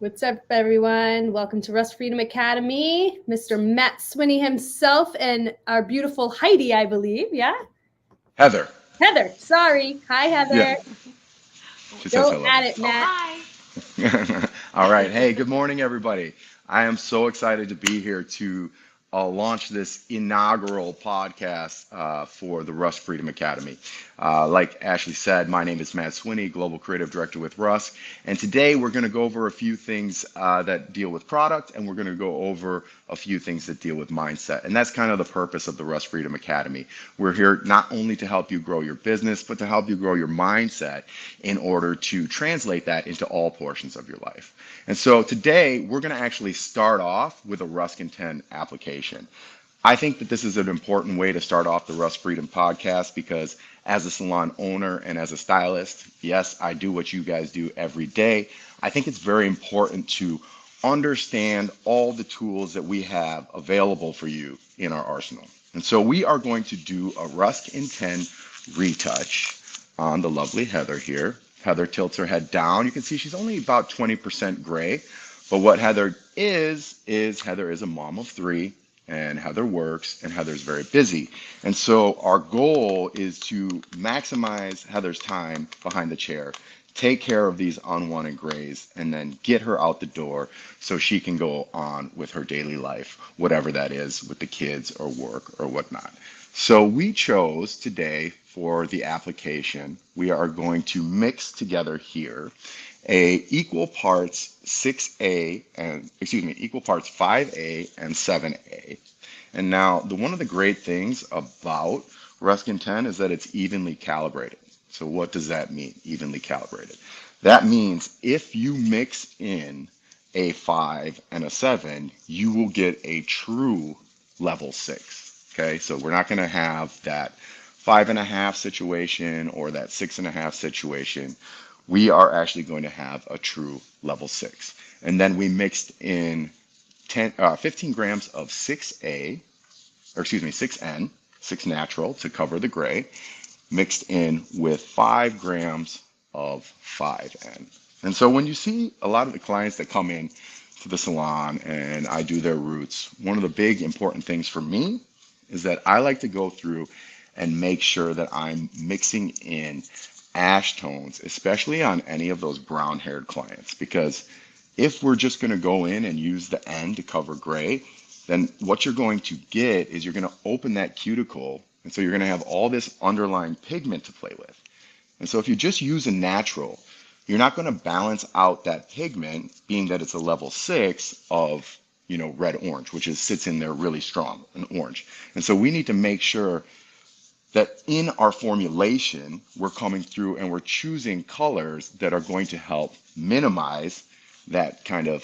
What's up, everyone? Welcome to Rusk Freedom Academy. Mr. Matt Swinney himself and our beautiful Heidi, I believe. Yeah? Heather. Heather. Sorry. Hi, Yeah, Heather. she says Go hello. at it, Oh, Matt. hi. All right. Hey, good morning, everybody. I am so excited to be here to launch this inaugural podcast for the Rusk Freedom Academy. Like Ashley said, my name is Matt Swinney, Global Creative Director with Rusk. And today we're going to go over a few things that deal with product, and we're going to go over a few things that deal with mindset. And that's kind of the purpose of the Rusk Freedom Academy. We're here not only to help you grow your business, but to help you grow your mindset in order to translate that into all portions of your life. And so today we're going to actually start off with a Ruskin 10 application. I think that this is an important way to start off the Rusk Freedom podcast because as a salon owner and as a stylist, yes, I do what you guys do every day. I think it's very important to understand all the tools that we have available for you in our arsenal. And so we are going to do a Rusk in 10 retouch on the lovely Heather here. Heather tilts her head down. You can see she's only about 20% gray. But what Heather is Heather is a mom of three, and Heather works, and Heather's very busy. And so our goal is to maximize Heather's time behind the chair, take care of these unwanted grays, and then get her out the door so she can go on with her daily life, whatever that is with the kids or work or whatnot. So we chose today for the application, we are going to mix together here a equal parts 6A and equal parts 5A and 7A. And now one of the great things about Ruskin 10 is that it's evenly calibrated. So what does that mean, evenly calibrated? That means if you mix in a 5 and a 7, you will get a true level 6. Okay, so we're not going to have that 5.5 situation or that 6.5 situation. We are actually going to have a true level 6. And then we mixed in 15 grams of 6A, or excuse me, 6N, 6 natural to cover the gray, mixed in with 5 grams of 5N. And so when you see a lot of the clients that come in to the salon and I do their roots, one of the big important things for me is that I like to go through and make sure that I'm mixing in ash tones, especially on any of those brown haired clients. Because if we're just going to go in and use the N to cover gray, then what you're going to get is you're going to open that cuticle. And so you're going to have all this underlying pigment to play with. And so if you just use a natural, you're not going to balance out that pigment, being that it's a level 6 of, red orange, which sits in there really strong, an orange. And so we need to make sure that in our formulation, we're coming through and we're choosing colors that are going to help minimize that kind of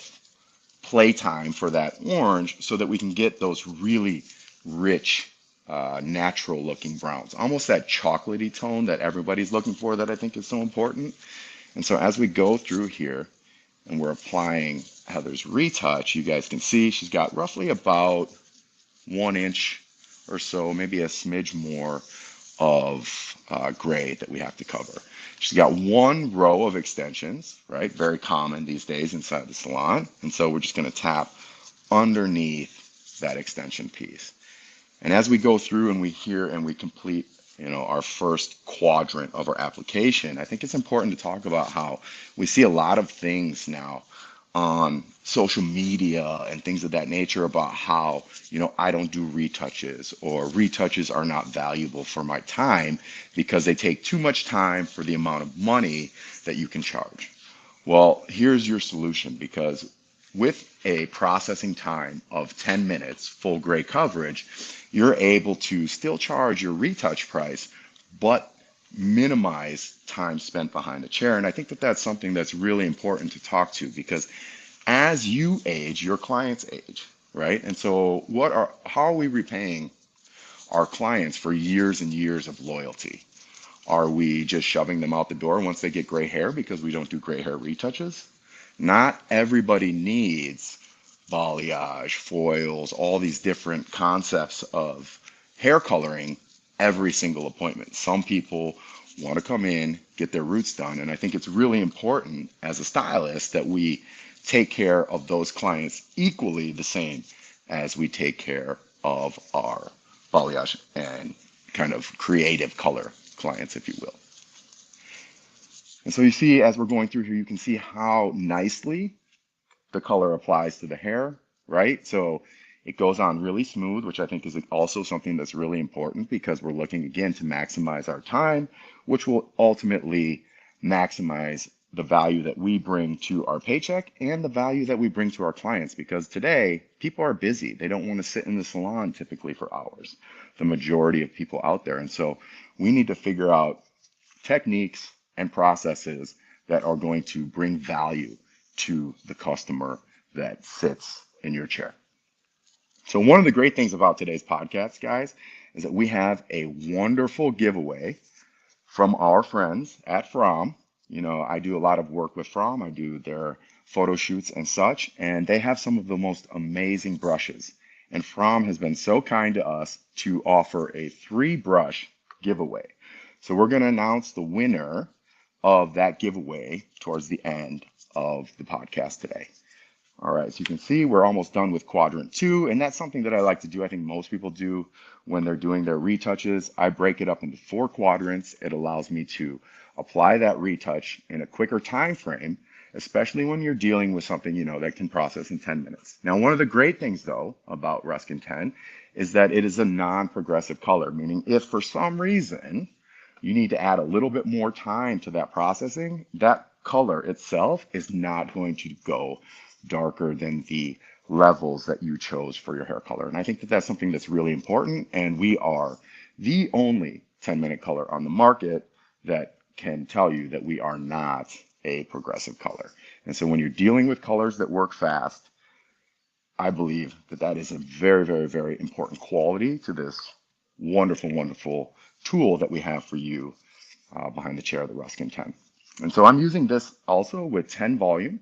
playtime for that orange so that we can get those really rich, natural looking browns. Almost that chocolatey tone that everybody's looking for that I think is so important. And so as we go through here and we're applying Heather's retouch, you guys can see she's got roughly about 1 inch or so, maybe a smidge more of gray that we have to cover. She's got one row of extensions, right? Very common these days inside the salon. And so we're just going to tap underneath that extension piece. And as we go through and we hear and we complete, our first quadrant of our application, I think it's important to talk about how we see a lot of things now on social media and things of that nature about how, I don't do retouches or retouches are not valuable for my time because they take too much time for the amount of money that you can charge. Well, here's your solution because with a processing time of 10 minutes, full gray coverage, you're able to still charge your retouch price, but minimize time spent behind the chair. And I think that that's something that's really important to talk to because as you age, your clients age, right? And so how are we repaying our clients for years and years of loyalty? Are we just shoving them out the door once they get gray hair because we don't do gray hair retouches? Not everybody needs balayage, foils, all these different concepts of hair coloring every single appointment. Some people want to come in, get their roots done. And I think it's really important as a stylist that we take care of those clients equally the same as we take care of our balayage and kind of creative color clients, if you will. And so you see, as we're going through here, you can see how nicely the color applies to the hair, right? So it goes on really smooth, which I think is also something that's really important because we're looking again to maximize our time, which will ultimately maximize the value that we bring to our paycheck and the value that we bring to our clients. Because today, people are busy. They don't want to sit in the salon typically for hours, the majority of people out there. And so we need to figure out techniques and processes that are going to bring value to the customer that sits in your chair. So one of the great things about today's podcast, guys, is that we have a wonderful giveaway from our friends at From. You know, I do a lot of work with From. I do their photo shoots and such, and they have some of the most amazing brushes. And From has been so kind to us to offer a 3-brush giveaway. So we're going to announce the winner of that giveaway towards the end of the podcast today. All right, so you can see we're almost done with quadrant 2, and that's something that I like to do. I think most people do when they're doing their retouches. I break it up into 4 quadrants. It allows me to apply that retouch in a quicker time frame, especially when you're dealing with something, you know, that can process in 10 minutes. Now, one of the great things, though, about Rusk in 10 is that it is a non-progressive color, meaning if for some reason you need to add a little bit more time to that processing, that color itself is not going to go darker than the levels that you chose for your hair color. And I think that that's something that's really important. And we are the only 10-minute color on the market that can tell you that we are not a progressive color. And so when you're dealing with colors that work fast, I believe that that is a very, very, very important quality to this wonderful, wonderful tool that we have for you behind the chair of the Rusk in 10. And so I'm using this also with 10 volume.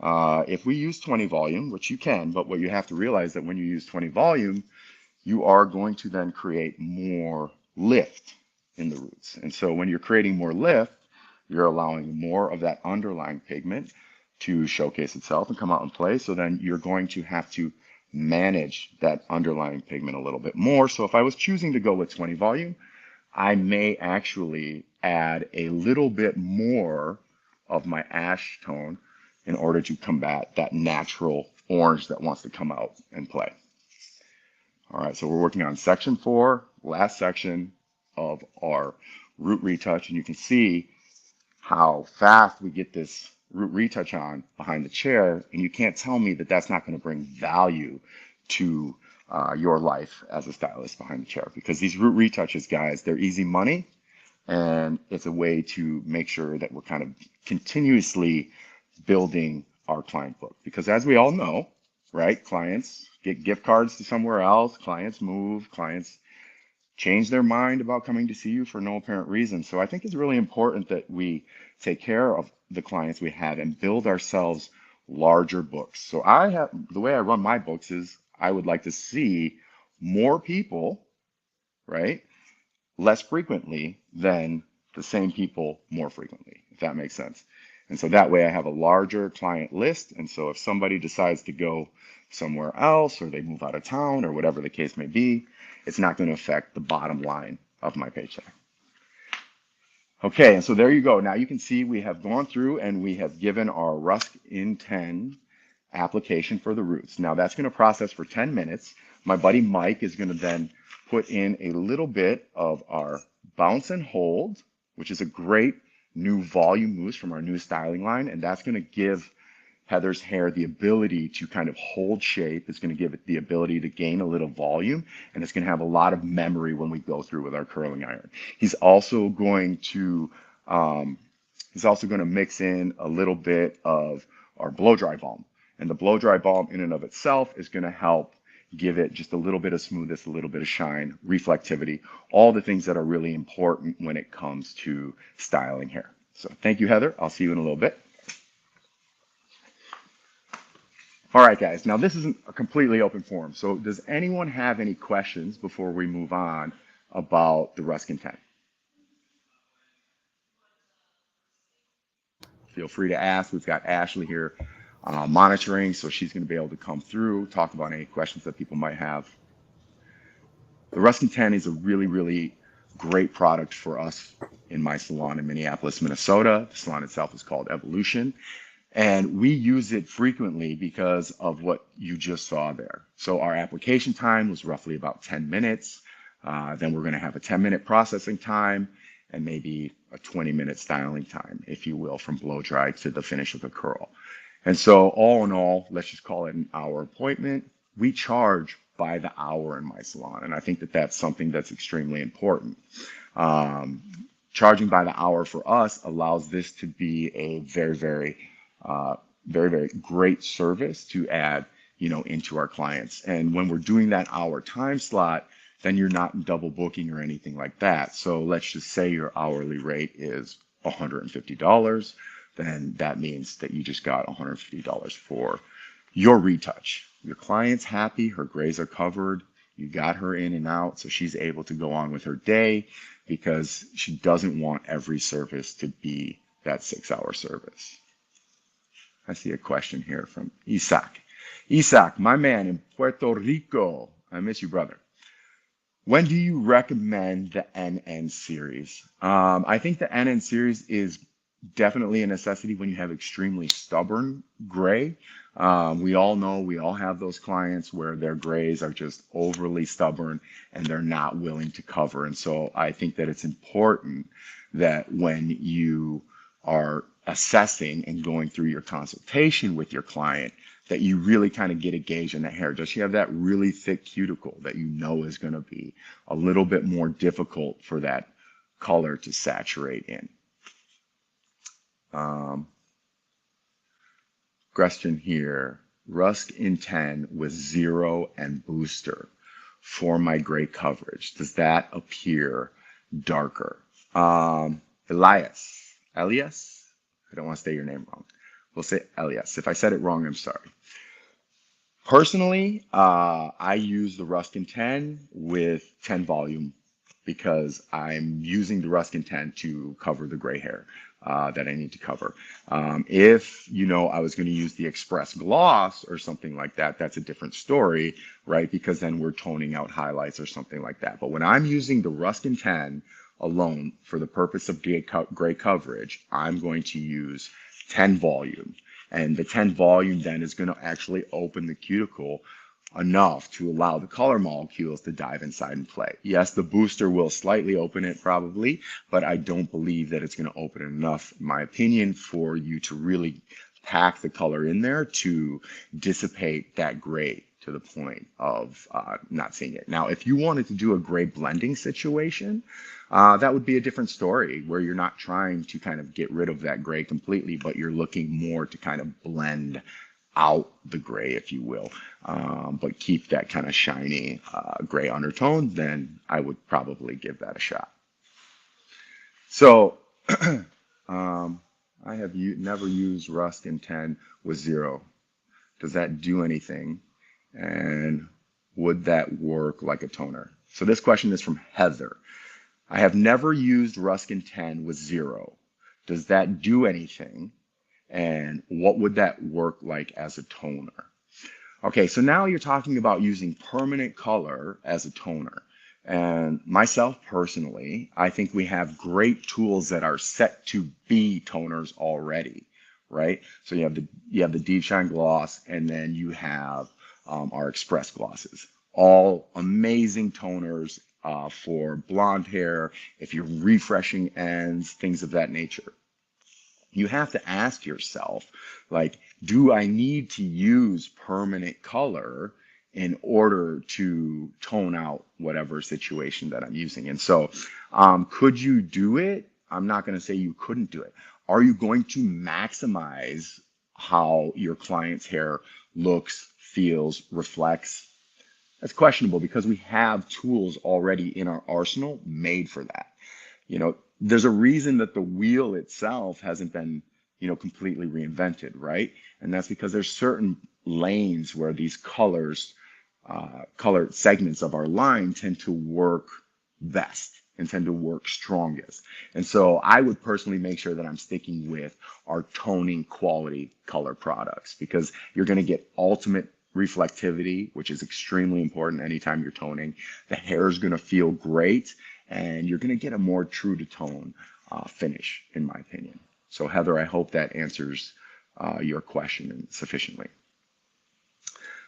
If we use 20 volume, which you can, but what you have to realize that when you use 20 volume, you are going to then create more lift in the roots. And so when you're creating more lift, you're allowing more of that underlying pigment to showcase itself and come out and play. So then you're going to have to manage that underlying pigment a little bit more. So if I was choosing to go with 20 volume, I may actually add a little bit more of my ash tone in order to combat that natural orange that wants to come out and play. All right, so we're working on section 4, last section of our root retouch, and you can see how fast we get this root retouch on behind the chair, and you can't tell me that that's not going to bring value to your life as a stylist behind the chair, because these root retouches, guys, they're easy money, and it's a way to make sure that we're kind of continuously building our client book. Because as we all know, right, clients get gift cards to somewhere else, clients move, clients change their mind about coming to see you for no apparent reason. So I think it's really important that we take care of the clients we have and build ourselves larger books. So the way I run my books is I would like to see more people, right, less frequently than the same people more frequently, if that makes sense. And so that way I have a larger client list. And so if somebody decides to go somewhere else or they move out of town or whatever the case may be, it's not going to affect the bottom line of my paycheck. Okay, and so there you go. Now you can see we have gone through and we have given our Rusk in 10 application for the roots. Now that's going to process for 10 minutes. My buddy Mike is going to then put in a little bit of our bounce and hold, which is a great new volume mousse from our new styling line. And that's going to give Heather's hair the ability to kind of hold shape. It's going to give it the ability to gain a little volume, and it's going to have a lot of memory when we go through with our curling iron. He's also going to mix in a little bit of our blow dry balm, and the blow dry balm in and of itself is going to help give it just a little bit of smoothness, a little bit of shine, reflectivity, all the things that are really important when it comes to styling hair. So thank you, Heather. I'll see you in a little bit. All right, guys, now this isn't a completely open forum. So does anyone have any questions before we move on about the Rusk in 10? Feel free to ask. We've got Ashley here monitoring. So she's going to be able to come through, talk about any questions that people might have. The Rusk 10 is a really, really great product for us in my salon in Minneapolis, Minnesota. The salon itself is called Evolution. And we use it frequently because of what you just saw there. So our application time was roughly about 10 minutes. Then we're going to have a 10-minute processing time and maybe a 20-minute styling time, if you will, from blow dry to the finish of the curl. And so all in all, let's just call it an hour appointment. We charge by the hour in my salon. And I think that that's something that's extremely important. Um, Charging by the hour for us allows this to be a very great service to add, into our clients. And when we're doing that hour time slot, then you're not double booking or anything like that. So let's just say your hourly rate is $150. Then that means that you just got $150 for your retouch. Your client's happy, her grays are covered, you got her in and out, so she's able to go on with her day because she doesn't want every service to be that 6-hour service. I see a question here from Isaac. Isaac, my man in Puerto Rico. I miss you, brother. When do you recommend the NN series? I think the NN series is definitely a necessity when you have extremely stubborn gray. We all know, we all have those clients where their grays are just overly stubborn and they're not willing to cover. And so I think that it's important that when you are assessing and going through your consultation with your client, that you really kind of get a gauge on the hair. Does she have that really thick cuticle that you know is going to be a little bit more difficult for that color to saturate in? Question here. Rusk in 10 with 0 and booster for my gray coverage. Does that appear darker? Elias. I don't want to say your name wrong. We'll say Elias. If I said it wrong, I'm sorry. Personally, I use the Rusk in 10 with 10 volume because I'm using the Rusk in 10 to cover the gray hair that I need to cover. If, I was going to use the Express Gloss or something like that, that's a different story, right? Because then we're toning out highlights or something like that. But when I'm using the Rusk in 10 alone for the purpose of gray coverage, I'm going to use 10 volume. And the 10 volume then is going to actually open the cuticle enough to allow the color molecules to dive inside and play. Yes, the booster will slightly open it probably, but I don't believe that it's going to open it enough, in my opinion, for you to really pack the color in there to dissipate that gray to the point of not seeing it. Now, if you wanted to do a gray blending situation, that would be a different story where you're not trying to kind of get rid of that gray completely, but you're looking more to kind of blend out the gray, if you will, but keep that kind of shiny gray undertone, then I would probably give that a shot. So I have never used Rusk in 10 with 0. Does that do anything? And would that work like a toner? So this question is from Heather. I have never used Rusk in 10 with 0. Does that do anything? And what would that work like as a toner? Okay, so now you're talking about using permanent color as a toner. And myself personally, I think we have great tools that are set to be toners already, right? So you have the Deep Shine Gloss, and then you have our Express Glosses. All amazing toners for blonde hair, if you're refreshing ends, things of that nature. You have to ask yourself, like, do I need to use permanent color in order to tone out whatever situation that I'm using? And so, could you do it? I'm not going to say you couldn't do it. Are you going to maximize how your client's hair looks, feels, reflects? That's questionable because we have tools already in our arsenal made for that. There's a reason that the wheel itself hasn't been, completely reinvented, right? And that's because there's certain lanes where these colored segments of our line tend to work best. and tend to work strongest. And so I would personally make sure that I'm sticking with our toning quality color products because you're going to get ultimate reflectivity, which is extremely important anytime you're toning. The hair is going to feel great and you're going to get a more true to tone finish, in my opinion. So Heather, I hope that answers your question sufficiently.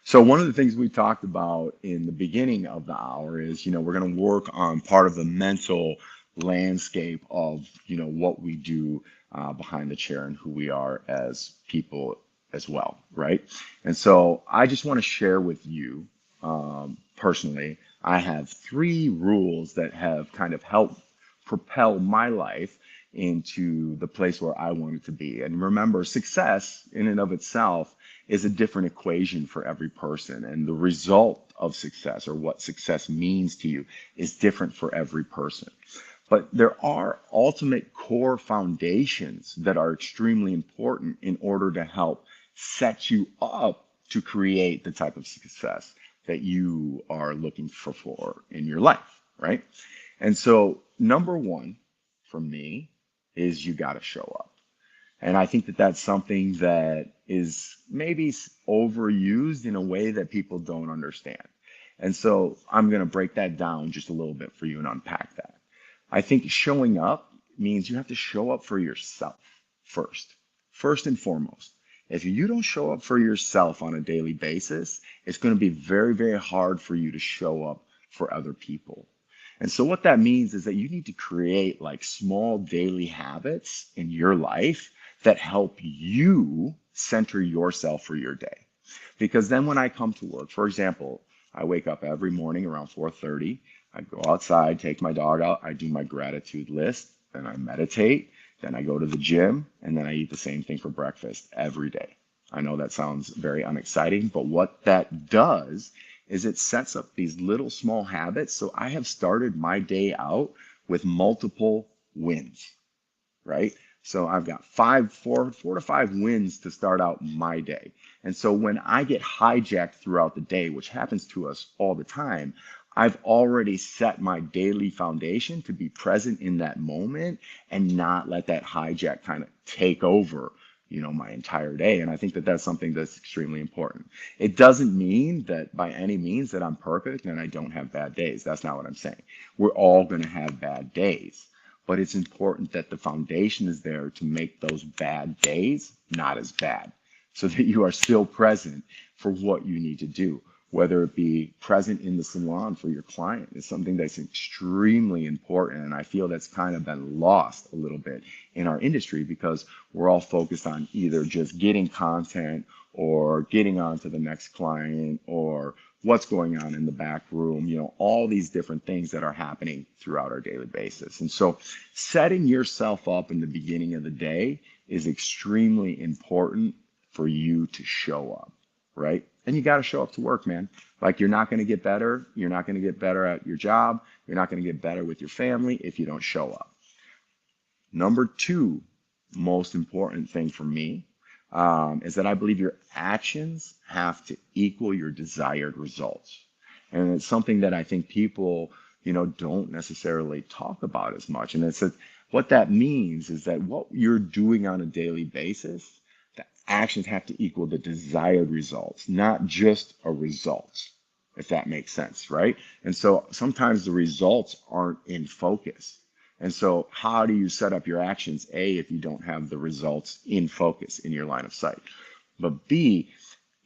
So one of the things we talked about in the beginning of the hour is, we're going to work on part of the mental landscape of, what we do behind the chair and who we are as people as well, right? And so I just want to share with you, personally, I have 3 rules that have kind of helped propel my life into the place where I want it to be. And remember, success in and of itself is a different equation for every person. And the result of success or what success means to you is different for every person. But there are ultimate core foundations that are extremely important in order to help set you up to create the type of success that you are looking for in your life, right? And so, number one for me is you got to show up. And I think that that's something that is maybe overused in a way that people don't understand. And so I'm going to break that down just a little bit for you and unpack that. I think showing up means you have to show up for yourself first, first and foremost. If you don't show up for yourself on a daily basis, it's going to be very, very hard for you to show up for other people. And so what that means is that you need to create like small daily habits in your life that help you center yourself for your day. Because then when I come to work, for example, I wake up every morning around 4:30. I go outside, take my dog out, I do my gratitude list, then I meditate, then I go to the gym, and then I eat the same thing for breakfast every day. I know that sounds very unexciting, but what that does is it sets up these little small habits. So I have started my day out with multiple wins, right? So I've got four to five wins to start out my day. And so when I get hijacked throughout the day, which happens to us all the time, I've already set my daily foundation to be present in that moment and not let that hijack kind of take over, my entire day. And I think that that's something that's extremely important. It doesn't mean that by any means that I'm perfect and I don't have bad days. That's not what I'm saying. We're all going to have bad days. But it's important that the foundation is there to make those bad days not as bad so that you are still present for what you need to do. Whether it be present in the salon for your client is something that's extremely important. And I feel that's kind of been lost a little bit in our industry because we're all focused on either just getting content or getting on to the next client or what's going on in the back room, all these different things that are happening throughout our daily basis. And so setting yourself up in the beginning of the day is extremely important for you to show up, right? And you got to show up to work, man. Like you're not going to get better. You're not going to get better at your job. You're not going to get better with your family if you don't show up. Number 2, most important thing for me is that I believe your actions have to equal your desired results. And it's something that I think people, don't necessarily talk about as much. And it's that what that means is that what you're doing on a daily basis, the actions have to equal the desired results, not just a result, if that makes sense, right? And so sometimes the results aren't in focus. And so how do you set up your actions, A, if you don't have the results in focus in your line of sight? But B,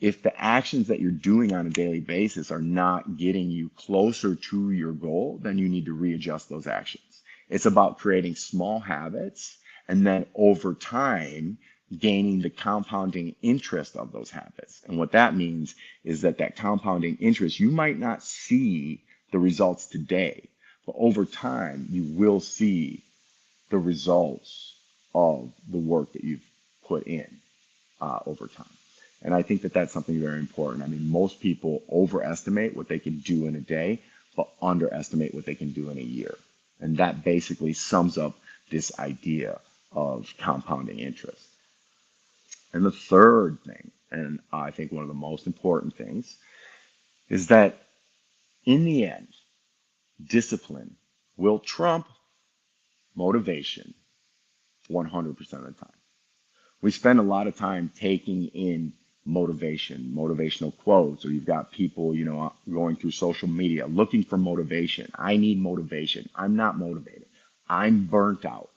if the actions that you're doing on a daily basis are not getting you closer to your goal, then you need to readjust those actions. It's about creating small habits and then over time, gaining the compounding interest of those habits. And what that means is that compounding interest, you might not see the results today, but over time, you will see the results of the work that you've put in over time. And I think that that's something very important. I mean, most people overestimate what they can do in a day, but underestimate what they can do in a year. And that basically sums up this idea of compounding interest. And the third thing, and I think one of the most important things, is that in the end, discipline will trump motivation 100% of the time. We spend a lot of time taking in motivational quotes, or you've got people, going through social media looking for motivation. I need motivation. I'm not motivated. I'm burnt out.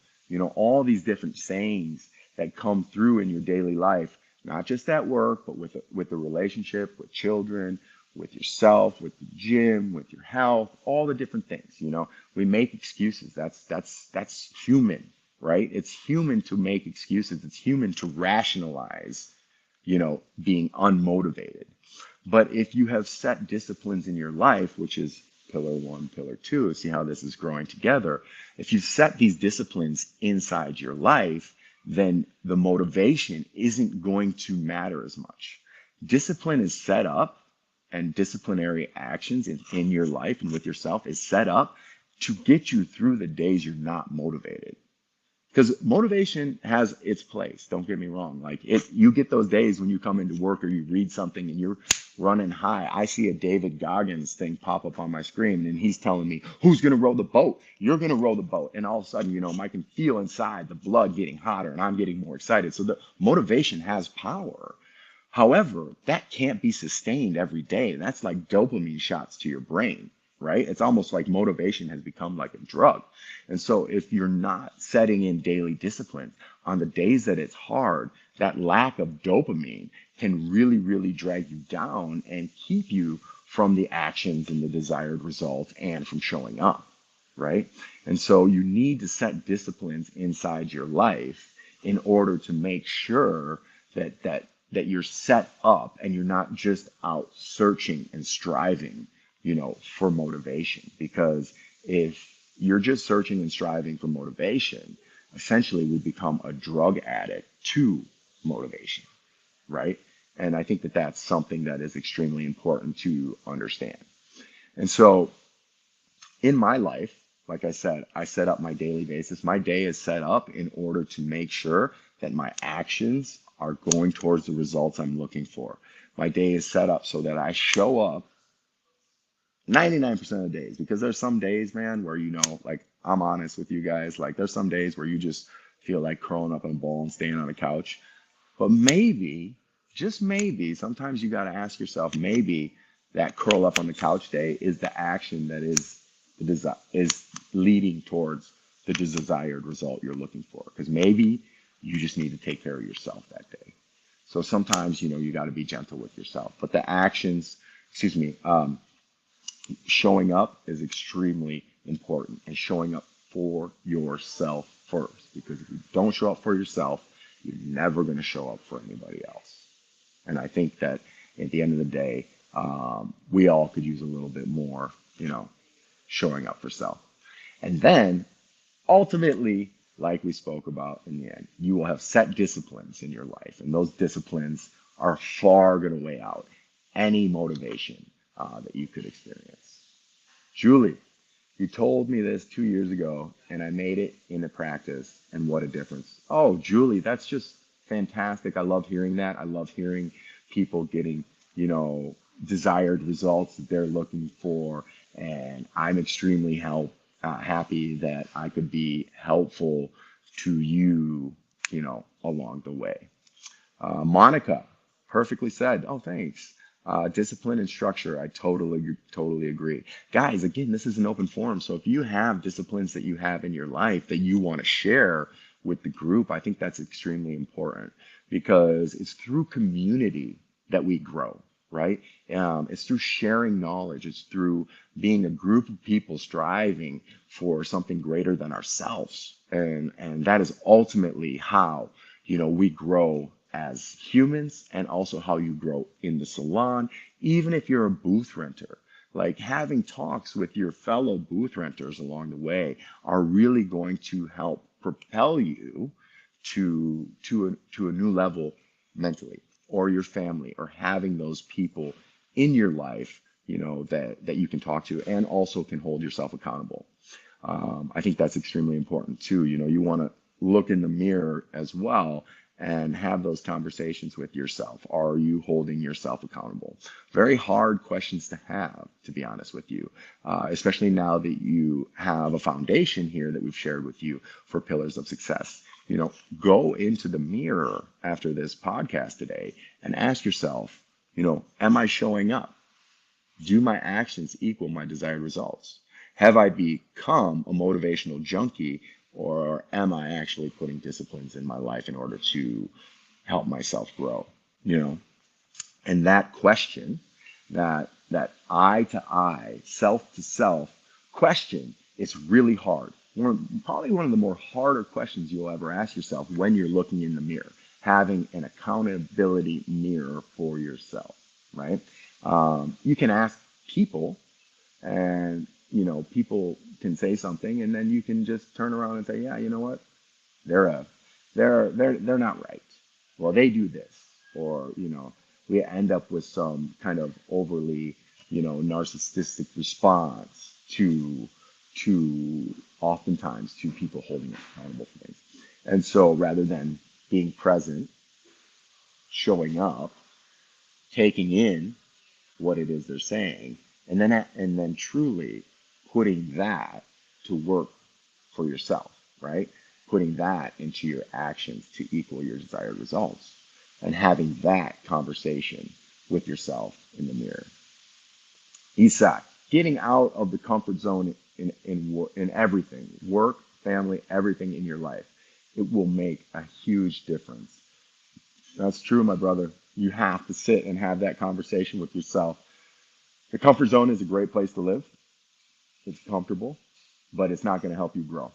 All these different sayings that come through in your daily life, not just at work, but with the relationship, with children, with yourself, with the gym, with your health, all the different things. We make excuses. That's human, right? It's human to make excuses. It's human to rationalize, being unmotivated. But if you have set disciplines in your life, which is pillar one, pillar two, see how this is growing together. If you set these disciplines inside your life, then the motivation isn't going to matter as much. Discipline is set up, and disciplinary actions in your life and with yourself is set up to get you through the days you're not motivated. Because motivation has its place. Don't get me wrong. Like you get those days when you come into work or you read something and you're running high. I see a David Goggins thing pop up on my screen and he's telling me, who's going to row the boat? You're going to row the boat. And all of a sudden, I can feel inside the blood getting hotter and I'm getting more excited. So the motivation has power. However, that can't be sustained every day. That's like dopamine shots to your brain, right? It's almost like motivation has become like a drug. And so if you're not setting in daily discipline on the days that it's hard, that lack of dopamine can really, really drag you down and keep you from the actions and the desired results and from showing up, right? And so you need to set disciplines inside your life in order to make sure that you're set up and you're not just out searching and striving, for motivation. Because if you're just searching and striving for motivation, essentially we become a drug addict to motivation, right? And I think that that's something that is extremely important to understand. And so in my life, like I said, I set up my daily basis. My day is set up in order to make sure that my actions are going towards the results I'm looking for. My day is set up so that I show up 99% of the days, because there's some days, man, where, like I'm honest with you guys, like there's some days where you just feel like curling up in a ball and staying on the couch. But maybe, just maybe, sometimes you got to ask yourself, maybe that curl up on the couch day is the action that is leading towards the desired result you're looking for. Because maybe you just need to take care of yourself that day. So sometimes, you got to be gentle with yourself. But the actions, showing up is extremely important, and showing up for yourself first. Because if you don't show up for yourself, you're never going to show up for anybody else. And I think that at the end of the day, we all could use a little bit more, showing up for self. And then ultimately, like we spoke about in the end, you will have set disciplines in your life. And those disciplines are far going to weigh out any motivation that you could experience. Julie, you told me this 2 years ago, and I made it into practice, and what a difference. Oh, Julie, that's just fantastic. I love hearing that. I love hearing people getting, desired results that they're looking for, and I'm extremely happy that I could be helpful to you, along the way. Monica, perfectly said. Oh, thanks. Discipline and structure. I totally agree. Guys, again, this is an open forum. So if you have disciplines that you have in your life that you want to share with the group, I think that's extremely important, because it's through community that we grow, right? It's through sharing knowledge. It's through being a group of people striving for something greater than ourselves. And that is ultimately how, we grow as humans, and also how you grow in the salon, even if you're a booth renter. Like having talks with your fellow booth renters along the way are really going to help propel you to a new level mentally, or your family, or having those people in your life, that you can talk to and also can hold yourself accountable. I think that's extremely important too. You want to look in the mirror as well and have those conversations with yourself. Are you holding yourself accountable? Very hard questions to have, to be honest with you, especially now that you have a foundation here that we've shared with you for pillars of success. Go into the mirror after this podcast today and ask yourself, am I showing up? Do my actions equal my desired results? Have I become a motivational junkie, or am I actually putting disciplines in my life in order to help myself grow? You know, and that question, that eye to eye, self to self question is really hard. Probably one of the more harder questions you'll ever ask yourself when you're looking in the mirror, having an accountability mirror for yourself, right? You can ask people, and people can say something, and then you can just turn around and say, yeah, you know what? They're a, they're not right. Well, they do this, or we end up with some kind of overly, narcissistic response to oftentimes to people holding us accountable for things. And so, rather than being present, showing up, taking in what it is they're saying, and then truly putting that to work for yourself, right? Putting that into your actions to equal your desired results, and having that conversation with yourself in the mirror. Isak, getting out of the comfort zone in everything, work, family, everything in your life, it will make a huge difference. That's true, my brother. You have to sit and have that conversation with yourself. The comfort zone is a great place to live. It's comfortable, but it's not going to help you grow.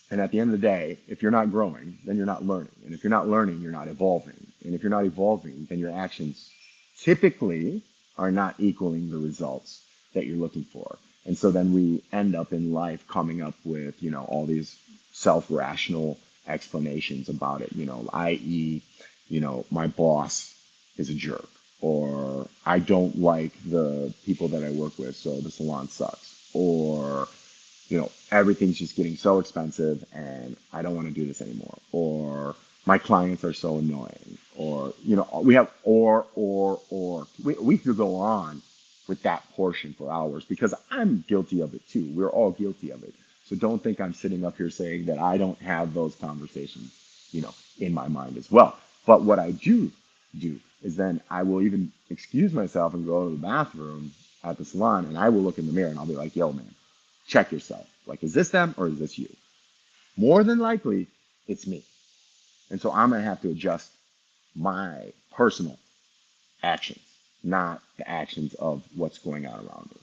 And at the end of the day, if you're not growing, then you're not learning. And if you're not learning, you're not evolving. And if you're not evolving, then your actions typically are not equaling the results that you're looking for. And so then we end up in life coming up with, all these self-rational explanations about it, i.e., my boss is a jerk, or I don't like the people that I work with, so the salon sucks, or everything's just getting so expensive and I don't want to do this anymore. Or my clients are so annoying. Or, we have or. We could go on with that portion for hours, because I'm guilty of it too. We're all guilty of it. So don't think I'm sitting up here saying that I don't have those conversations, in my mind as well. But what I do is then I will even excuse myself and go to the bathroom at the salon, and I will look in the mirror and I'll be like, yo, man, check yourself. Like, is this them or is this you? More than likely, it's me. And so I'm going to have to adjust my personal actions, not the actions of what's going on around me.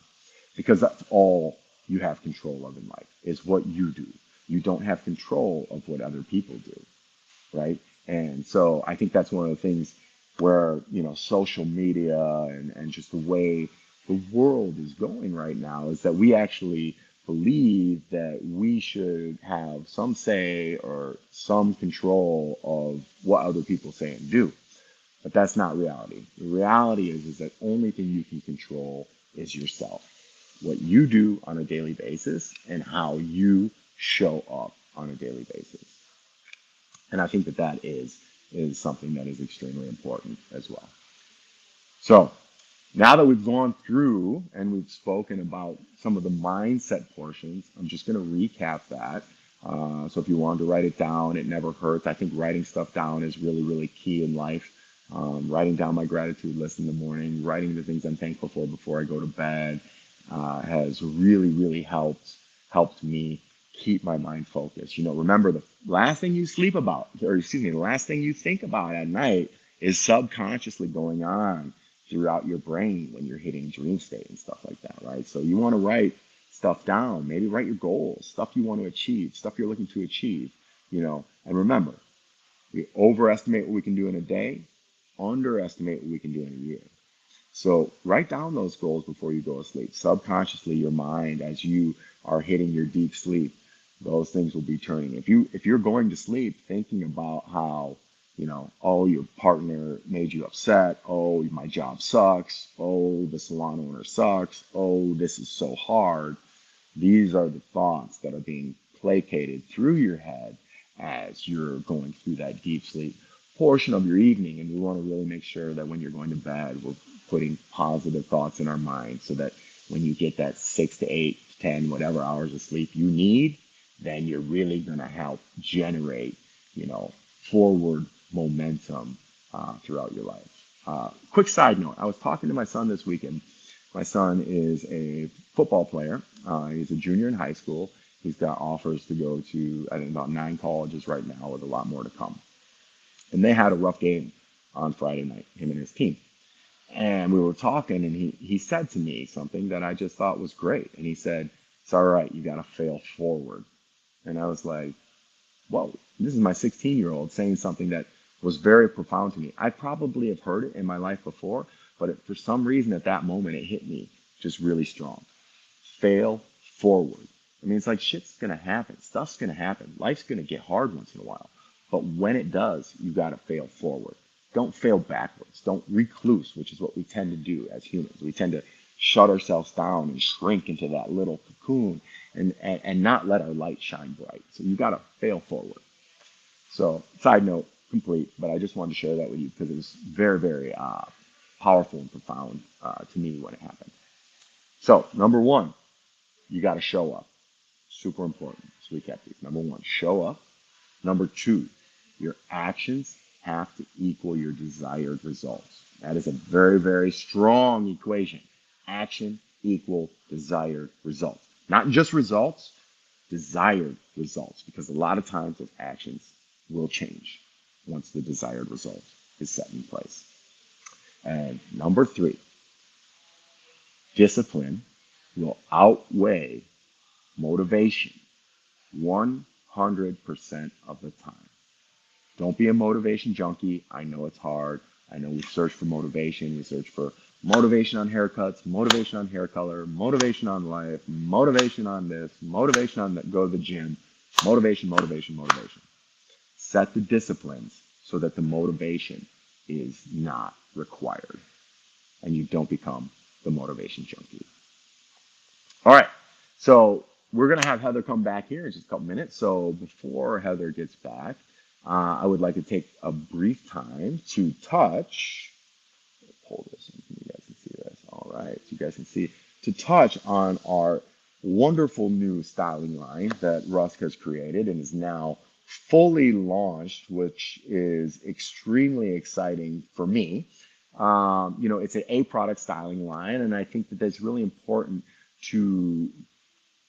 Because that's all you have control of in life, is what you do. You don't have control of what other people do, right? And so I think that's one of the things where, social media and just the way the world is going right now, is that we actually believe that we should have some say or some control of what other people say and do. But that's not reality. The reality is that only thing you can control is yourself, what you do on a daily basis and how you show up on a daily basis. And I think that is something that is extremely important as well. So now that we've gone through and we've spoken about some of the mindset portions, I'm just going to recap that. So if you wanted to write it down, it never hurts. I think writing stuff down is really, really key in life. Writing down my gratitude list in the morning, writing the things I'm thankful for before I go to bed, has really, really helped me keep my mind focused. Remember, the last thing you sleep about, or excuse me, the last thing you think about at night is subconsciously going on throughout your brain when you're hitting dream state and stuff like that, right? So you want to write stuff down, maybe write your goals, stuff you want to achieve, stuff you're looking to achieve, and remember, we overestimate what we can do in a day, underestimate what we can do in a year. So write down those goals before you go to sleep. Subconsciously, your mind, as you are hitting your deep sleep, those things will be turning. If you're going to sleep thinking about how, oh, your partner made you upset, oh, my job sucks, oh, the salon owner sucks, oh, this is so hard. These are the thoughts that are being placated through your head, as you're going through that deep sleep portion of your evening. And we want to really make sure that when you're going to bed, we're putting positive thoughts in our mind so that when you get that 6 to 8 to 10, whatever hours of sleep you need, then you're really going to help generate, you know, forward momentum throughout your life. Quick side note, I was talking to my son this weekend. My son is a football player. He's a junior in high school. He's got offers to go to, I think, about 9 colleges right now, with a lot more to come. And they had a rough game on Friday night, him and his team. And we were talking, and he said to me something that I just thought was great. And he said, "It's all right, you got to fail forward." And I was like, whoa, this is my 16-year-old saying something that was very profound to me. I probably have heard it in my life before, but for some reason at that moment, it hit me just really strong. Fail forward. I mean, it's like shit's going to happen. Stuff's going to happen. Life's going to get hard once in a while. But when it does, you got to fail forward. Don't fail backwards. Don't recluse, which is what we tend to do as humans. We tend to shut ourselves down and shrink into that little cocoon and not let our light shine bright. So you got to fail forward. So, side note, complete, but I just wanted to share that with you because it was very, very powerful and profound to me when it happened. So, number one, you got to show up. Super important. So, recap these. Number one, show up. Number two, your actions have to equal your desired results. That is a very, very strong equation. Action equal desired results. Not just results, desired results, because a lot of times those actions will change once the desired result is set in place. And number three, discipline will outweigh motivation 100% of the time. Don't be a motivation junkie. I know it's hard. I know we search for motivation. We search for motivation on haircuts, motivation on hair color, motivation on life, motivation on this, motivation on that, go to the gym, motivation, motivation, motivation. Set the disciplines so that the motivation is not required and you don't become the motivation junkie. All right. So we're going to have Heather come back here in just a couple minutes. So before Heather gets back, I would like to take a brief time to touch. Pull this in. You guys can see this. All right. So you guys can see to touch on our wonderful new styling line that Rusk has created and is now fully launched, which is extremely exciting for me. It's an A product styling line, and I think that that's really important to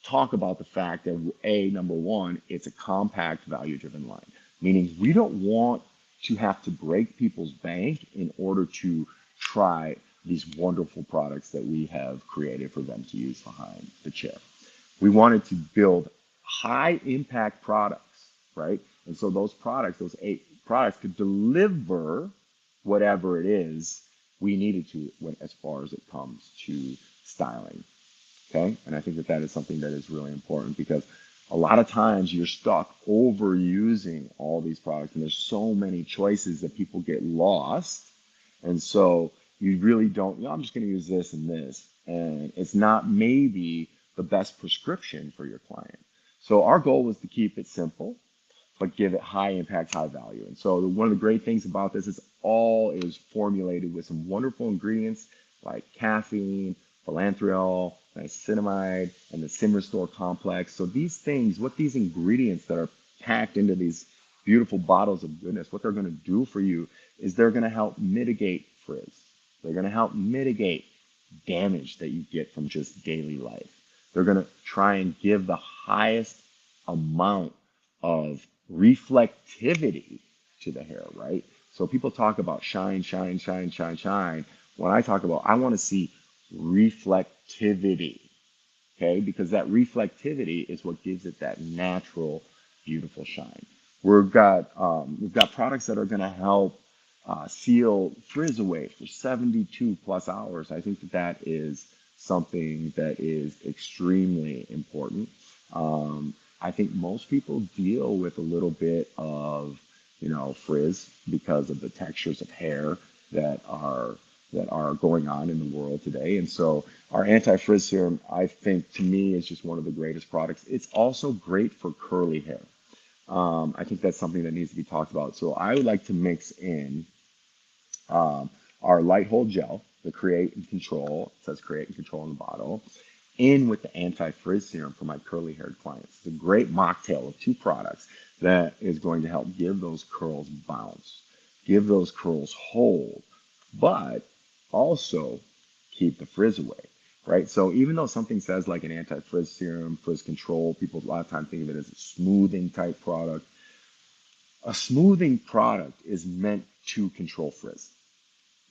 talk about the fact that number one, it's a compact value driven line, meaning we don't want to have to break people's bank in order to try these wonderful products that we have created for them to use behind the chair. We wanted to build high impact products, right? And so those products, those 8 products could deliver whatever it is we needed to as far as it comes to styling. Okay. And I think that that is something that is really important because a lot of times you're stuck overusing all these products and there's so many choices that people get lost. And so you really don't, I'm just going to use this and this. And it's not maybe the best prescription for your client. So our goal was to keep it simple, but give it high impact, high value. And so one of the great things about this is all is formulated with some wonderful ingredients like caffeine, philanthriol, niacinamide, and the Sim Restore complex. So these things, what these ingredients that are packed into these beautiful bottles of goodness, what they're going to do for you is they're going to help mitigate frizz. They're going to help mitigate damage that you get from just daily life. They're going to try and give the highest amount of reflectivity to the hair, right? So people talk about shine, shine, shine, shine, shine. When I talk about, I want to see reflectivity, okay? Because that reflectivity is what gives it that natural, beautiful shine. We've got products that are going to help seal frizz away for 72 plus hours. I think that that is something that is extremely important. I think most people deal with a little bit of, frizz because of the textures of hair that are going on in the world today. And so our anti-frizz serum, I think to me is just one of the greatest products. It's also great for curly hair. I think that's something that needs to be talked about. So I would like to mix in um, our light hold gel, the create and control, it says create and control in the bottle, in with the anti-frizz serum for my curly haired clients. It's a great mocktail of two products that is going to help give those curls bounce, give those curls hold, but also keep the frizz away, right? So even though something says like an anti-frizz serum, frizz control, people a lot of times think of it as a smoothing type product. A smoothing product is meant to control frizz.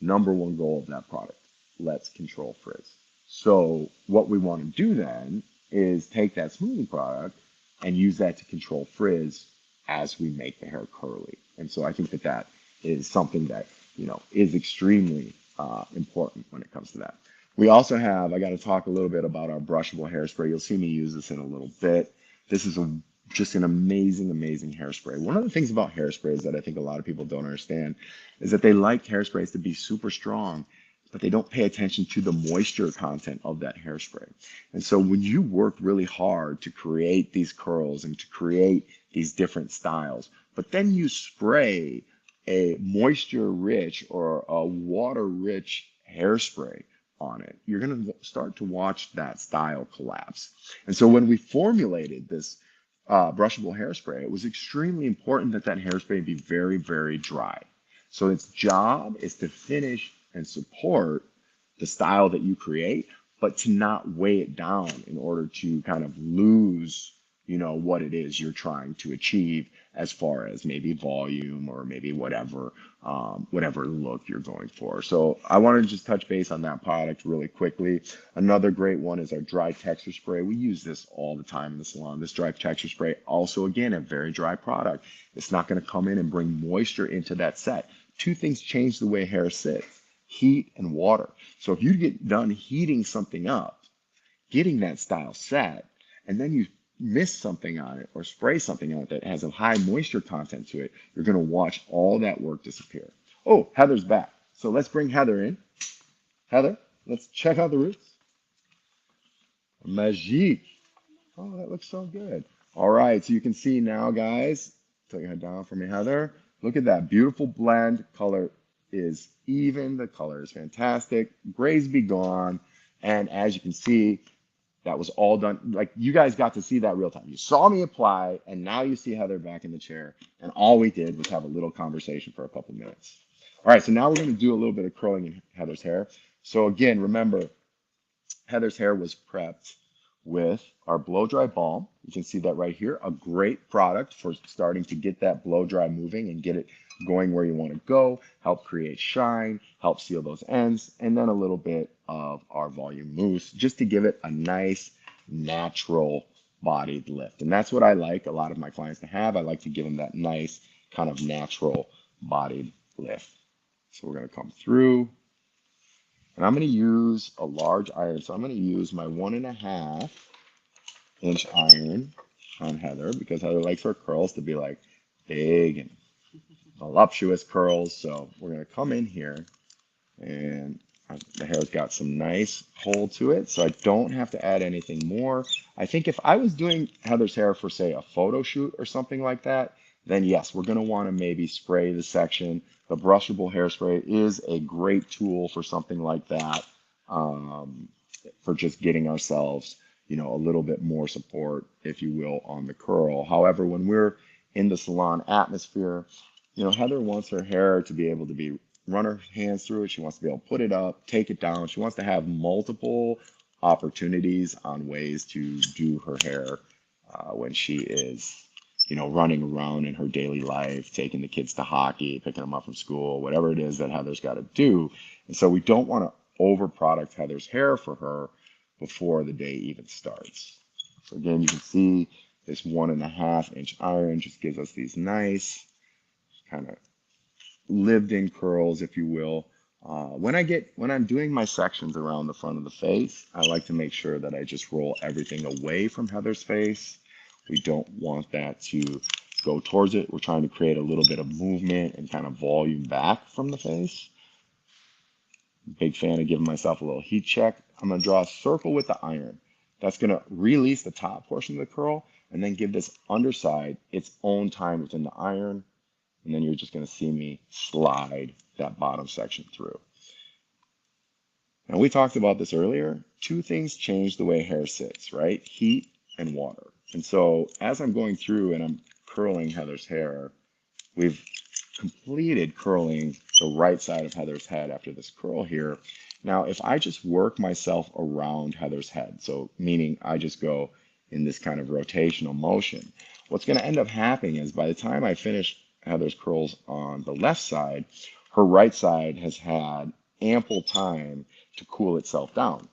Number one goal of that product. Let's control frizz. So what we want to do then is take that smoothing product and use that to control frizz as we make the hair curly. And so I think that that is something that, is extremely important when it comes to that. We also have, I got to talk a little bit about our brushable hairspray. You'll see me use this in a little bit. This is just an amazing, amazing hairspray. One of the things about hairsprays that I think a lot of people don't understand is that they like hairsprays to be super strong, but they don't pay attention to the moisture content of that hairspray. And so when you work really hard to create these curls and to create these different styles, but then you spray a moisture rich or a water rich hairspray on it, you're going to start to watch that style collapse. And so when we formulated this brushable hairspray, it was extremely important that that hairspray be very, very dry. So its job is to finish and support the style that you create, but to not weigh it down in order to kind of lose, what it is you're trying to achieve as far as maybe volume or maybe whatever look you're going for. So I wanted to just touch base on that product really quickly. Another great one is our dry texture spray. We use this all the time in the salon. This dry texture spray, also again, a very dry product. It's not going to come in and bring moisture into that set. Two things change the way hair sits: heat and water. So if you get done heating something up, getting that style set, and then you miss something on it or spray something on it that has a high moisture content to it, you're going to watch all that work disappear. Oh, Heather's back. So let's bring Heather in. Heather, let's check out the roots. Magique. Oh, that looks so good. All right, so you can see now, guys. Take your head down for me, Heather. Look at that beautiful blend. Color is even. The color is fantastic. Grays be gone. And as you can see, that was all done. Like, you guys got to see that real time. You saw me apply, and now you see Heather back in the chair. And all we did was have a little conversation for a couple minutes. All right, so now we're going to do a little bit of curling in Heather's hair. So again, remember, Heather's hair was prepped with our blow dry balm. You can see that right here. A great product for starting to get that blow dry moving and get it going where you want to go, help create shine, help seal those ends, and then a little bit of our volume mousse just to give it a nice natural bodied lift. And that's what I like a lot of my clients to have. I like to give them that nice kind of natural bodied lift. So we're going to come through. And I'm going to use a large iron. So I'm going to use my 1.5-inch iron on Heather because Heather likes her curls to be like big and voluptuous curls. So we're going to come in here and the hair's got some nice hold to it. So I don't have to add anything more. I think if I was doing Heather's hair for, say, a photo shoot or something like that, then yes, we're going to want to maybe spray the section. The brushable hairspray is a great tool for something like that, um, for just getting ourselves, a little bit more support, if you will, on the curl. However, when we're in the salon atmosphere, Heather wants her hair to be able to be run her hands through it. She wants to be able to put it up, take it down. She wants to have multiple opportunities on ways to do her hair when she is, running around in her daily life, taking the kids to hockey, picking them up from school, whatever it is that Heather's got to do. And so we don't want to overproduct Heather's hair for her before the day even starts. So again, you can see this 1.5-inch iron just gives us these nice kind of lived in curls, if you will. When I'm doing my sections around the front of the face, I like to make sure that I just roll everything away from Heather's face. We don't want that to go towards it. We're trying to create a little bit of movement and kind of volume back from the face. Big fan of giving myself a little heat check. I'm going to draw a circle with the iron. That's going to release the top portion of the curl, and then give this underside its own time within the iron. And then you're just going to see me slide that bottom section through. Now, we talked about this earlier. Two things change the way hair sits, right? Heat and water. And so as I'm going through and I'm curling Heather's hair, we've completed curling the right side of Heather's head after this curl here. Now, if I just work myself around Heather's head, so meaning I just go in this kind of rotational motion, what's going to end up happening is by the time I finish Heather's curls on the left side, her right side has had ample time to cool itself down.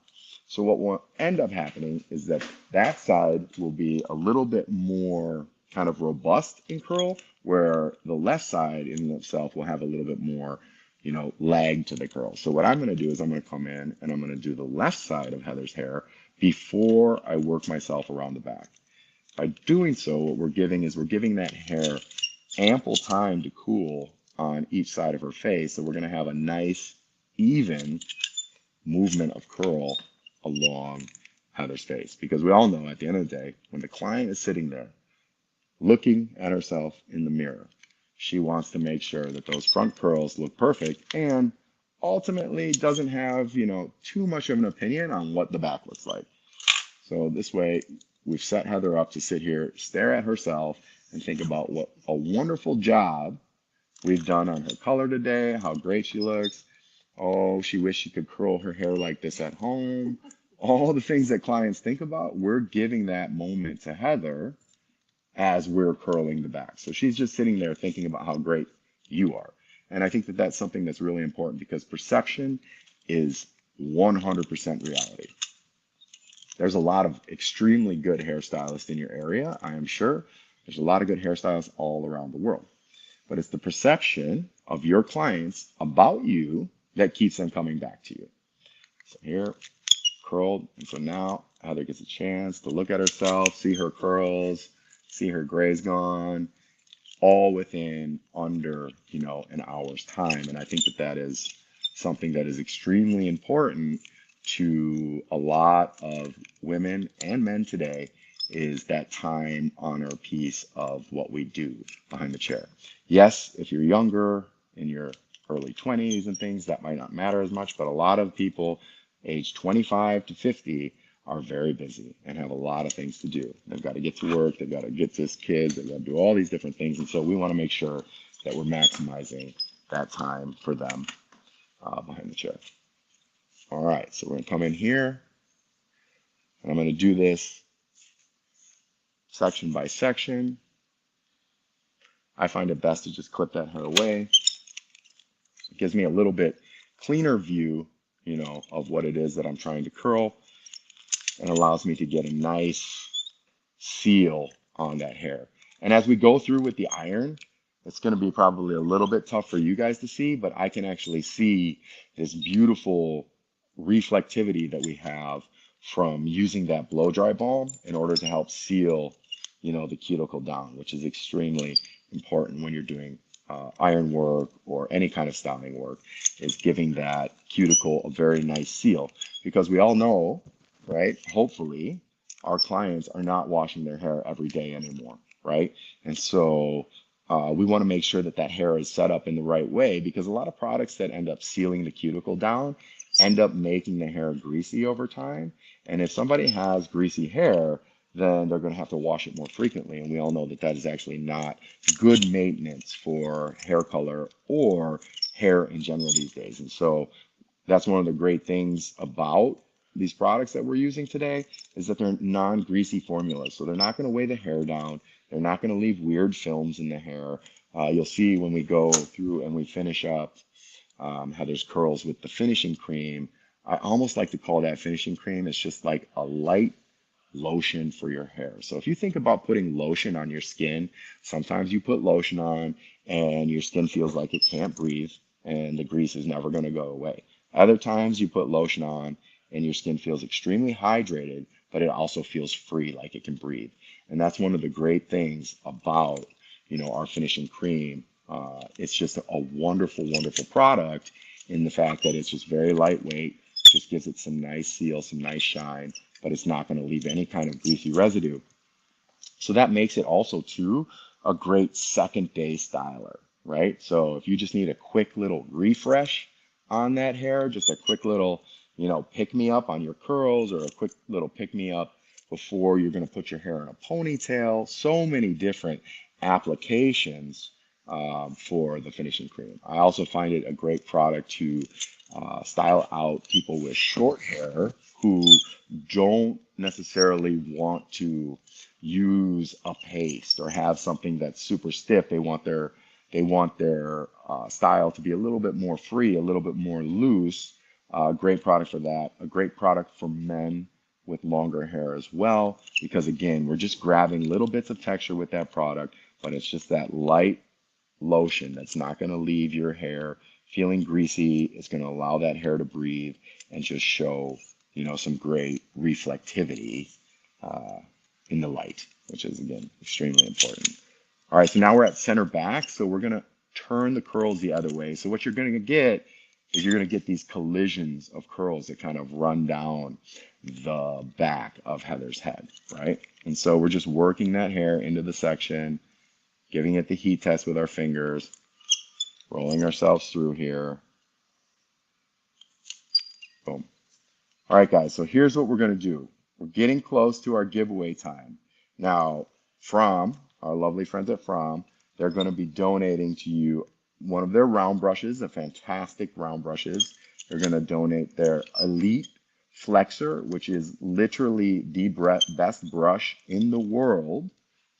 So what will end up happening is that that side will be a little bit more kind of robust in curl, where the left side in itself will have a little bit more, lag to the curl. So what I'm going to do is I'm going to come in and I'm going to do the left side of Heather's hair before I work myself around the back. By doing so, what we're giving that hair ample time to cool on each side of her face. So we're going to have a nice, even movement of curl along Heather's face. Because we all know at the end of the day, when the client is sitting there looking at herself in the mirror, she wants to make sure that those front curls look perfect and ultimately doesn't have, too much of an opinion on what the back looks like. So this way, we've set Heather up to sit here, stare at herself, and think about what a wonderful job we've done on her color today, how great she looks. Oh, she wished she could curl her hair like this at home. All the things that clients think about, we're giving that moment to Heather as we're curling the back. So she's just sitting there thinking about how great you are. And I think that that's something that's really important because perception is 100% reality. There's a lot of extremely good hairstylists in your area, I am sure. There's a lot of good hairstylists all around the world. But it's the perception of your clients about you that keeps them coming back to you. So here, curled. And so now Heather gets a chance to look at herself, see her curls, see her grays gone, all within under, an hour's time. And I think that that is something that is extremely important to a lot of women and men today, is that time honor piece of what we do behind the chair. Yes, if you're younger, in your early 20s and things, that might not matter as much, but a lot of people age 25 to 50 are very busy and have a lot of things to do. They've got to get to work, they've got to get to kids, they've got to do all these different things. And so we want to make sure that we're maximizing that time for them behind the chair. All right, so we're going to come in here and I'm going to do this section by section. I find it best to just clip that hair away. It gives me a little bit cleaner view, of what it is that I'm trying to curl, and allows me to get a nice seal on that hair. And as we go through with the iron, it's going to be probably a little bit tough for you guys to see, but I can actually see this beautiful reflectivity that we have from using that blow dry balm in order to help seal, the cuticle down, which is extremely important when you're doing iron work or any kind of styling work, is giving that cuticle a very nice seal. Because we all know, right? Hopefully, our clients are not washing their hair every day anymore, right? And so we want to make sure that that hair is set up in the right way, because a lot of products that end up sealing the cuticle down end up making the hair greasy over time. And if somebody has greasy hair, then they're going to have to wash it more frequently. And we all know that that is actually not good maintenance for hair color or hair in general these days. And so that's one of the great things about these products that we're using today, is that they're non-greasy formulas. So they're not going to weigh the hair down. They're not going to leave weird films in the hair. You'll see when we go through and we finish up Heather's curls with the finishing cream. I almost like to call that finishing cream. It's just like a light lotion for your hair. So if you think about putting lotion on your skin, sometimes you put lotion on and your skin feels like it can't breathe and the grease is never going to go away. Other times you put lotion on and your skin feels extremely hydrated, but it also feels free, like it can breathe. And that's one of the great things about, our finishing cream. It's just a wonderful, wonderful product in the fact that it's just very lightweight, just gives it some nice seal, some nice shine, but it's not going to leave any kind of greasy residue. So that makes it also too a great second day styler, right? So if you just need a quick little refresh on that hair, just a quick little, pick me up on your curls, or a quick little pick me up before you're going to put your hair in a ponytail. So many different applications for the finishing cream. I also find it a great product to style out people with short hair who don't necessarily want to use a paste or have something that's super stiff. They want their style to be a little bit more free, a little bit more loose. Great product for that. A great product for men with longer hair as well, because again, we're just grabbing little bits of texture with that product, but it's just that light lotion that's not going to leave your hair feeling greasy. It's going to allow that hair to breathe and just show, some great reflectivity uh, in the light, which is again extremely important. All right, so now we're at center back, so we're going to turn the curls the other way. So what you're going to get is you're going to get these collisions of curls that kind of run down the back of Heather's head, right? And so we're just working that hair into the section, giving it the heat test with our fingers, rolling ourselves through here. Boom. All right, guys, so here's what we're going to do. We're getting close to our giveaway time. Now, from our lovely friends at From, they're going to be donating to you one of their round brushes, the fantastic round brushes. They're going to donate their Elite Flexor, which is literally the best brush in the world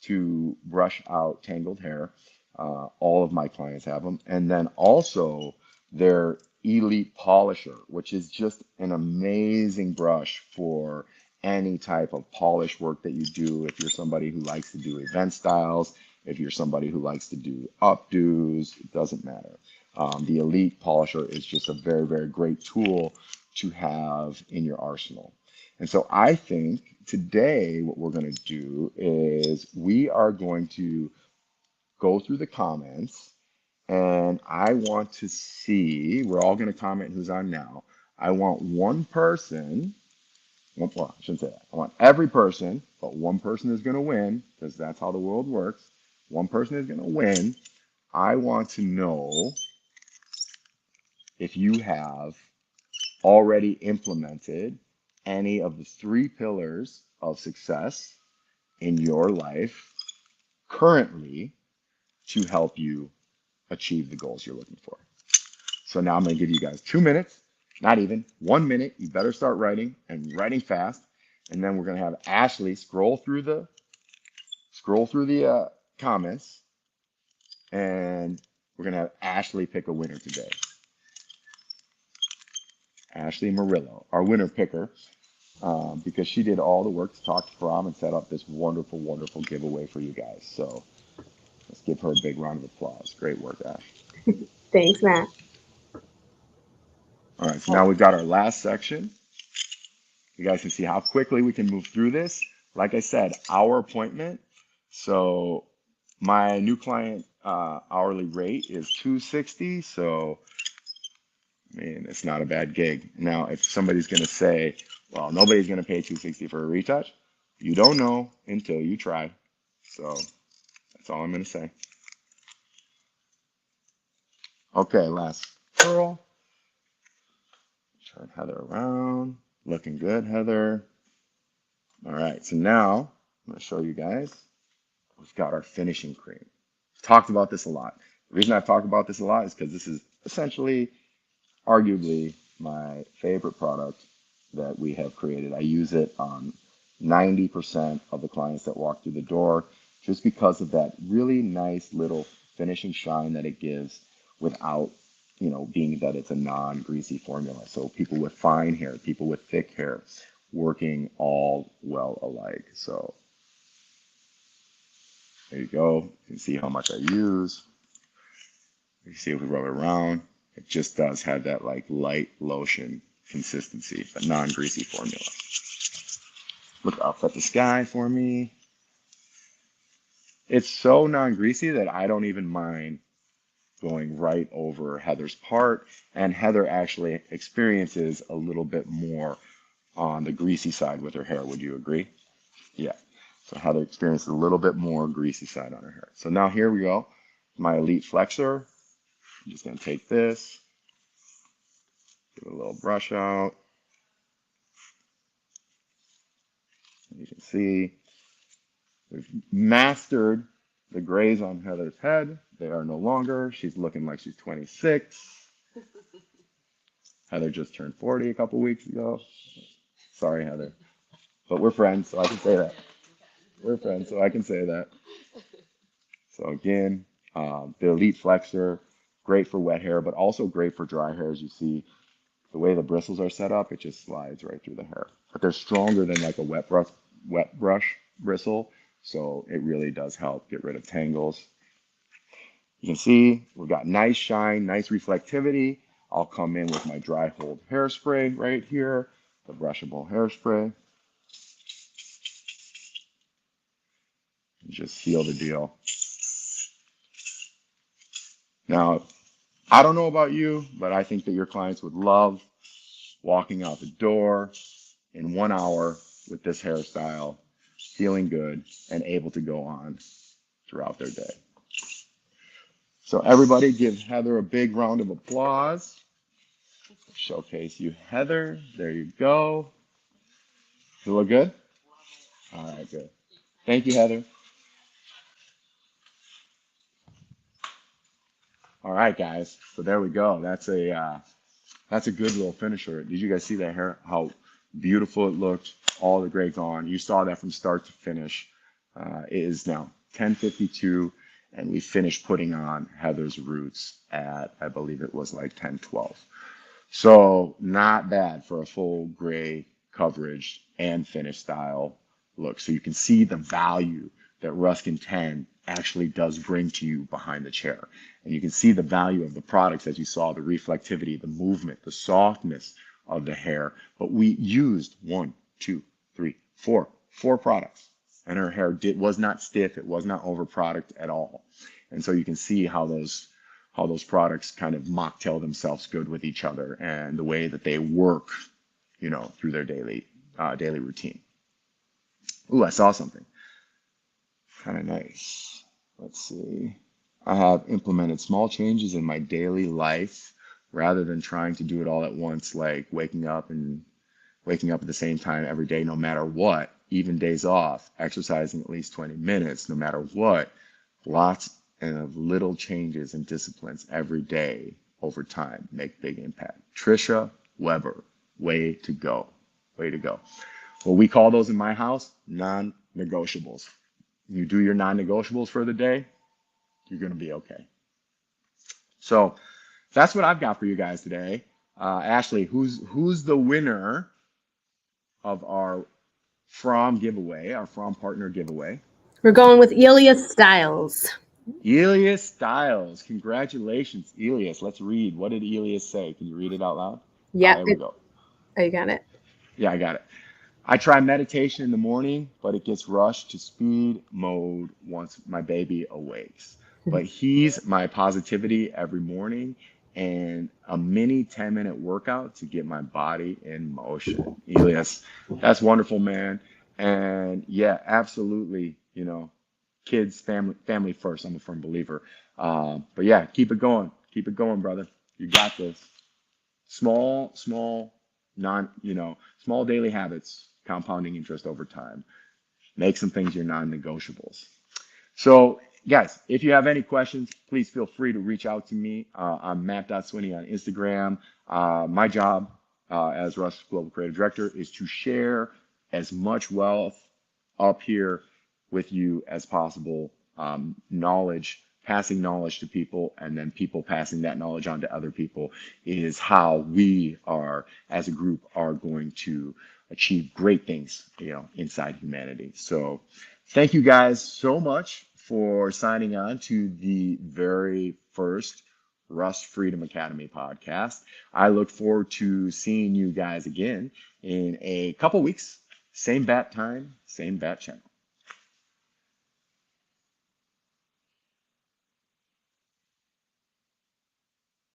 to brush out tangled hair. All of my clients have them. And then also their Elite Polisher, which is just an amazing brush for any type of polish work that you do. If you're somebody who likes to do event styles, if you're somebody who likes to do updos, it doesn't matter. The Elite Polisher is just a very, very great tool to have in your arsenal. And so I think today what we're going to do is we are going to go through the comments, and I want to see, we're all going to comment who's on now. I want one person, well, I shouldn't say that. I want every person, but one person is going to win, because that's how the world works. One person is going to win. I want to know if you have already implemented any of the 3 pillars of success in your life currently to help you achieve the goals you're looking for. So now I'm going to give you guys 2 minutes, not even 1 minute. You better start writing, and writing fast. And then we're going to have Ashley scroll through the comments, and we're going to have Ashley pick a winner today. Ashley Murillo, our winner picker, because she did all the work to talk to Prom and set up this wonderful, wonderful giveaway for you guys. So let's give her a big round of applause. Great work, Ash. Thanks, Matt. All right, so now we've got our last section. You guys can see how quickly we can move through this. Like I said, our appointment. So my new client hourly rate is $260. So, I mean, it's not a bad gig. Now, if somebody's going to say, well, nobody's going to pay $260 for a retouch, you don't know until you try. So that's all I'm going to say. Okay, last curl. Turn Heather around. Looking good, Heather. All right, so now I'm going to show you guys. We've got our finishing cream. We've talked about this a lot. The reason I've talked about this a lot is because this is essentially, arguably, my favorite product that we have created. I use it on 90% of the clients that walk through the door, just because of that really nice little finishing shine that it gives without, being that it's a non-greasy formula. So people with fine hair, people with thick hair, working all well alike. So there you go. You can see how much I use. You see if we rub it around, it just does have that like light lotion consistency, but non-greasy formula. Look up at the sky for me. It's so non-greasy that I don't even mind going right over Heather's part, and Heather actually experiences a little bit more on the greasy side with her hair. Would you agree? Yeah. So Heather experienced a little bit more greasy side on her hair. So now here we go. My elite flexor. I'm just going to take this, give it a little brush out. You can see we've mastered the grays on Heather's head. They are no longer. She's looking like she's 26. Heather just turned 40 a couple weeks ago. Sorry, Heather. But we're friends, so I can say that. We're friends, so I can say that. So again, the Elite Flexor, great for wet hair, but also great for dry hair. As you see, the way the bristles are set up, it just slides right through the hair. But they're stronger than like a wet brush bristle, so it really does help get rid of tangles. You can see we've got nice shine, nice reflectivity. I'll come in with my dry hold hairspray right here, the brushable hairspray. Just seal the deal. Now, I don't know about you, but I think that your clients would love walking out the door in 1 hour with this hairstyle, feeling good and able to go on throughout their day. So everybody give Heather a big round of applause. Showcase you, Heather. There you go. You look good? All right, good. Thank you, Heather. All right, guys. So there we go. That's a good little finisher. Did you guys see that hair? How beautiful it looked. All the gray gone. You saw that from start to finish. It is now 10:52, and we finished putting on Heather's roots at, I believe it was like 10:12. So not bad for a full gray coverage and finish style look. So you can see the value that Rusk 10 actually does bring to you behind the chair. And you can see the value of the products as you saw, the reflectivity, the movement, the softness of the hair. But we used one, two, three, four products. And her hair was not stiff. It was not over product at all. And so you can see how those products kind of mocktail themselves good with each other and the way that they work, through their daily routine. Ooh, I saw something kind of nice. Let's see. I have implemented small changes in my daily life rather than trying to do it all at once, like waking up at the same time every day, no matter what, even days off, exercising at least 20 minutes, no matter what. Lots of little changes and disciplines every day over time make big impact. Trisha Weber, way to go. Way to go. What we call those in my house, non-negotiables. You do your non-negotiables for the day, you're going to be okay. So that's what I've got for you guys today. Ashley, who's the winner of our From giveaway, our From partner giveaway? We're going with Elias Styles. Elias Styles. Congratulations, Elias. Let's read. What did Elias say? Can you read it out loud? Yeah. There we go. Oh, you got it? Yeah, I got it. I try meditation in the morning, but it gets rushed to speed mode once my baby awakes. But he's my positivity every morning and a mini 10-minute workout to get my body in motion. Elias, that's wonderful, man. And yeah, absolutely, kids, family first. I'm a firm believer. But yeah, keep it going. Keep it going, brother. You got this. Small, small daily habits, compounding interest over time. Make some things your non-negotiables. So, guys, if you have any questions, please feel free to reach out to me. I'm Matt.Swinney on Instagram. My job as Rusk Global Creative Director is to share as much wealth up here with you as possible, passing knowledge to people, and then people passing that knowledge on to other people is how we are, as a group, are going to achieve great things, inside humanity. So thank you guys so much for signing on to the very first Rusk Freedom Academy podcast. I look forward to seeing you guys again in a couple weeks. Same bat time, same bat channel.